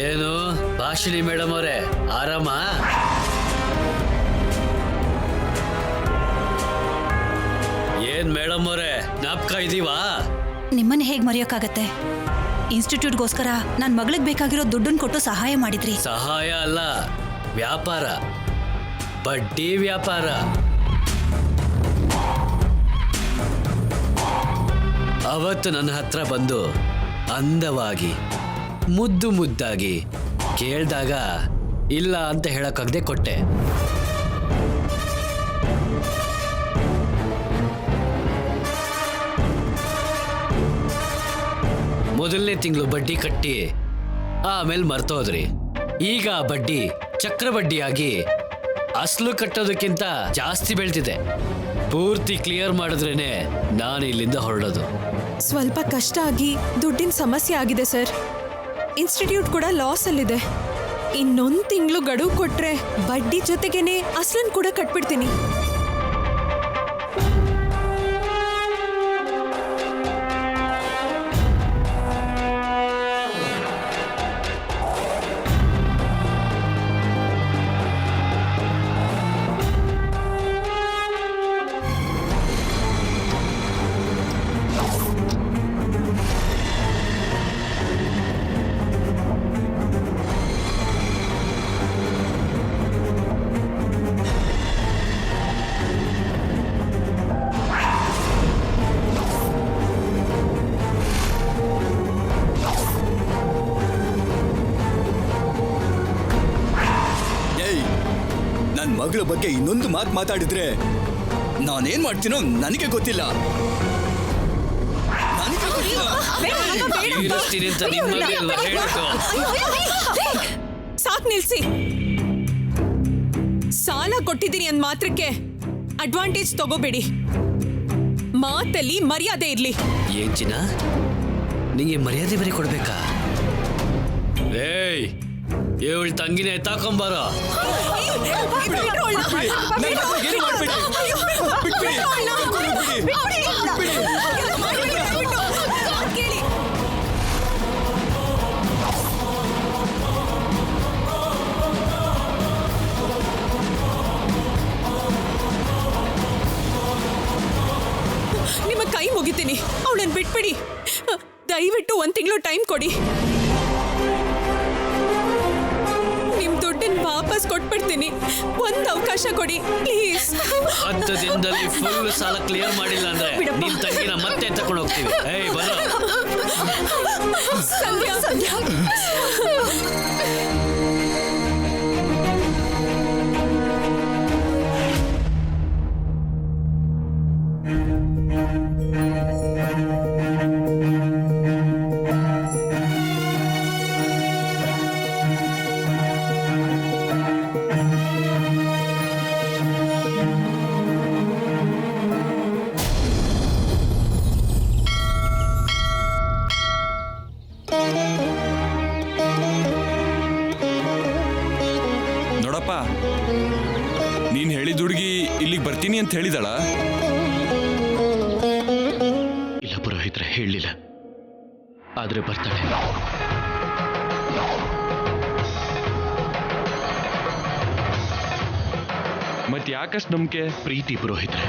ಏನು ಭಾಷಿಣಿ ಮೇಡಮ್ ಅವರೇ, ಆರಾಮ? ಏನ್ ಮೇಡಮ್ ಅವರೇ, ಜ್ಞಾಪಕ ಇದೀವಾ? ನಿಮ್ಮನ್ನ ಹೇಗ್ ಮರೆಯೋಕ್ಕಾಗತ್ತೆ? ಇನ್ಸ್ಟಿಟ್ಯೂಟ್ಗೋಸ್ಕರ ನನ್ನ ಮಗಳಿಗೆ ಬೇಕಾಗಿರೋ ದುಡ್ಡನ್ನು ಕೊಟ್ಟು ಸಹಾಯ ಮಾಡಿದ್ರಿ. ಸಹಾಯ ಅಲ್ಲ, ವ್ಯಾಪಾರ, ಬಡ್ಡಿ ವ್ಯಾಪಾರ. ಅವತ್ತು ನನ್ನ ಹತ್ರ ಬಂದು ಅಂದವಾಗಿ ಮುದ್ದು ಮುದ್ದಾಗಿ ಕೇಳ್ದಾಗ ಇಲ್ಲ ಅಂತ ಹೇಳಕ್ಕಾಗದೆ ಕೊಟ್ಟೆ. ಮೊದಲನೇ ತಿಂಗಳು ಬಡ್ಡಿ ಕಟ್ಟಿ ಆಮೇಲೆ ಮರ್ತೋದ್ರಿ. ಈಗ ಬಡ್ಡಿ ಚಕ್ರ ಬಡ್ಡಿಯಾಗಿ ಅಸಲು ಕಟ್ಟೋದಕ್ಕಿಂತ ಜಾಸ್ತಿ ಬೆಳ್ತಿದೆ. ಪೂರ್ತಿ ಕ್ಲಿಯರ್ ಮಾಡಿದ್ರೇನೆ ನಾನು ಇಲ್ಲಿಂದ ಹೊರಡೋದು. ಸ್ವಲ್ಪ ಕಷ್ಟ ಆಗಿ ದುಡ್ಡಿನ ಸಮಸ್ಯೆ ಆಗಿದೆ ಸರ್. ಇನ್ಸ್ಟಿಟ್ಯೂಟ್ ಕೂಡ ಲಾಸ್ ಅಲ್ಲಿದೆ. ಇನ್ನೊಂದು ತಿಂಗಳು ಗಡುವು ಕೊಟ್ರೆ ಬಡ್ಡಿ ಜೊತೆಗೇನೆ ಅಸಲನ್ ಕೂಡ ಕಟ್ಬಿಡ್ತೀನಿ. ನನ್ನ ಮಗಳ ಬಗ್ಗೆ ಇನ್ನೊಂದು ಮಾತು ಮಾತಾಡಿದ್ರೆ ನಾನೇನ್ ಮಾಡ್ತೀನೋ ನನಗೆ ಗೊತ್ತಿಲ್ಲ. ಸಾಕ್ ನಿಲ್ಸಿ. ಸಾಲ ಕೊಟ್ಟಿದ್ದೀನಿ ಅಂದ್ ಮಾತ್ರಕ್ಕೆ ಅಡ್ವಾಂಟೇಜ್ ತಗೋಬೇಡಿ. ಮಾತಲ್ಲಿ ಮರ್ಯಾದೆ ಇರ್ಲಿ. ಏನ್ ಚಿನ್ನ, ನಿಂಗೆ ಮರ್ಯಾದೆ ಬರೀ ಕೊಡ್ಬೇಕಾ? ಏಯ್, ಇವಳ ತಂಗಿನೇ ತಾಕೊಂಬಾರೋ. ನಿಮ್ಮ ಕೈ ಮುಗಿತೀನಿ, ಅವಳನ್ನ ಬಿಟ್ಬಿಡಿ. ದಯವಿಟ್ಟು 1 ತಿಂಗಳು ಟೈಮ್ ಕೊಡಿ. ನಿಮ್ ದುಡ್ಡನ್ನ ವಾಪಸ್ ಕೊಟ್ಬಿಡ್ತೀನಿ. ಒಂದು ಅವಕಾಶ ಕೊಡಿ ಪ್ಲೀಸ್. 10 ದಿನದಲ್ಲಿ ಫುಲ್ ಸಾಲ ಕ್ಲಿಯರ್ ಮಾಡಿಲ್ಲ ಅಂದ್ರೆ ನಿನ್ ತಂಗಿನ ಮತ್ತೆ ತಗೊಂಡು ಹೋಗ್ತೀವಿ. ಏಯ್ ಬರೋ. ಸಂಧ್ಯಾ, ಸಂಧ್ಯಾ. ನೋಡಪ್ಪ, ನೀನ್ ಹೇಳಿದ ಹುಡುಗಿ ಇಲ್ಲಿಗೆ ಬರ್ತೀನಿ ಅಂತ ಹೇಳಿದಳ. ಪುರೋಹಿತ್ರ ಹೇಳಲಿಲ್ಲ, ಆದ್ರೆ ಬರ್ತಾಳೆ. ಮತ್ತೆ ಯಾಕಷ್ಟು ನಂಬಿಕೆ? ಪ್ರೀತಿ ಪುರೋಹಿತ್ರೆ.